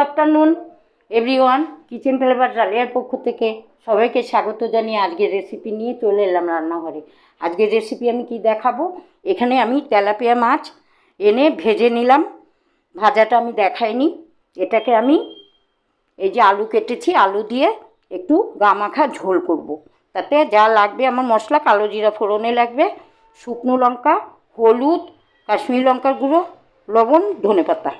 Afternoon everyone. Kitchen flavour ডালিয়ার পক্ষ থেকে সবাইকে স্বাগত জানিয়ে আজকের রেসিপি নিয়ে চলে এলাম রান্নাঘরে। আজকের রেসিপি আমি কি দেখাবো, এখানে আমি তেলাপিয়া মাছ এনে ভেজে নিলাম। ভাজাটা আমি দেখাইনি। এটাকে আমি এই যে আলু কেটেছি, আলু দিয়ে একটু গামাখা ঝোল করব। তাতে যা লাগবে আমার মশলা, কালো জিরা ফোড়নে লাগবে, শুকনো লঙ্কা, হলুদ, কাশ্মীরি লঙ্কার গুঁড়ো, লবণ, ধনেপাতা।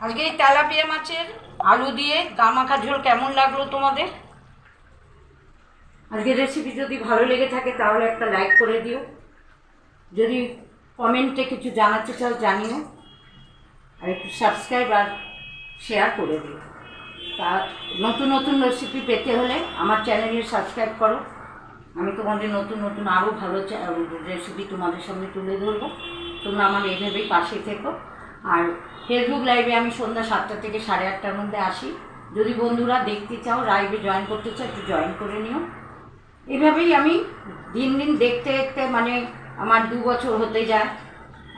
আজকে এই তেলাপিয়া মাছের আলু দিয়ে গামাখা ঝোল কেমন লাগলো তোমাদের? আজকের রেসিপি যদি ভালো লেগে থাকে তাহলে একটা লাইক করে দিও। যদি কমেন্টে কিছু জানাতে চাও জানিও, আর একটু সাবস্ক্রাইব আর শেয়ার করে দিও। তা নতুন নতুন রেসিপি পেতে হলে আমার চ্যানেলে সাবস্ক্রাইব করো। আমি তোমাদের নতুন নতুন আরও ভালো রেসিপি তোমাদের সামনে তুলে ধরবো। তোমরা আমার এইভাবেই পাশে থেকো। আর ফেসবুক লাইভে আমি সন্ধ্যা 7টা থেকে 8:30টার মধ্যে আসি। যদি বন্ধুরা দেখতে চাও, লাইভে জয়েন করতে চাও, একটু জয়েন করে নিও। এভাবেই আমি দিন দিন দেখতে দেখতে মানে আমার 2 বছর হতে যায়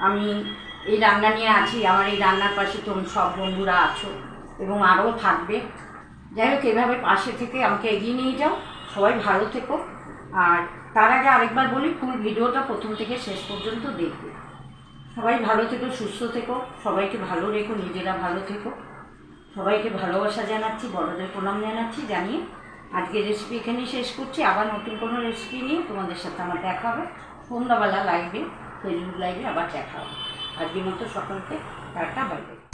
আমি এই রান্না নিয়ে আছি। আমার এই রান্নার পাশে তোমরা সব বন্ধুরা আছো এবং আরও থাকবে। যাই হোক, এভাবে পাশে থেকে আমাকে এগিয়ে নিয়ে যাও। সবাই ভালো থেকো। আর তার আগে আরেকবার বলি, ফুল ভিডিওটা প্রথম থেকে শেষ পর্যন্ত দেখবে। সবাই ভালো থেকো, সুস্থ থেকো, সবাইকে ভালো রেখো, নিজেরা ভালো থেকো। সবাইকে ভালোবাসা জানাচ্ছি, বড়দের প্রণাম জানাচ্ছি জানিয়ে আজকের রেসিপি এখানেই শেষ করছি। আবার নতুন কোনো রেসিপি নিয়ে তোমাদের সাথে আমার দেখা হবে সন্ধ্যাবেলা লাইভে, ফেসবুক লাইভে আবার দেখা হবে। আজকের মতো সকলকে টাটা, বাই বাই।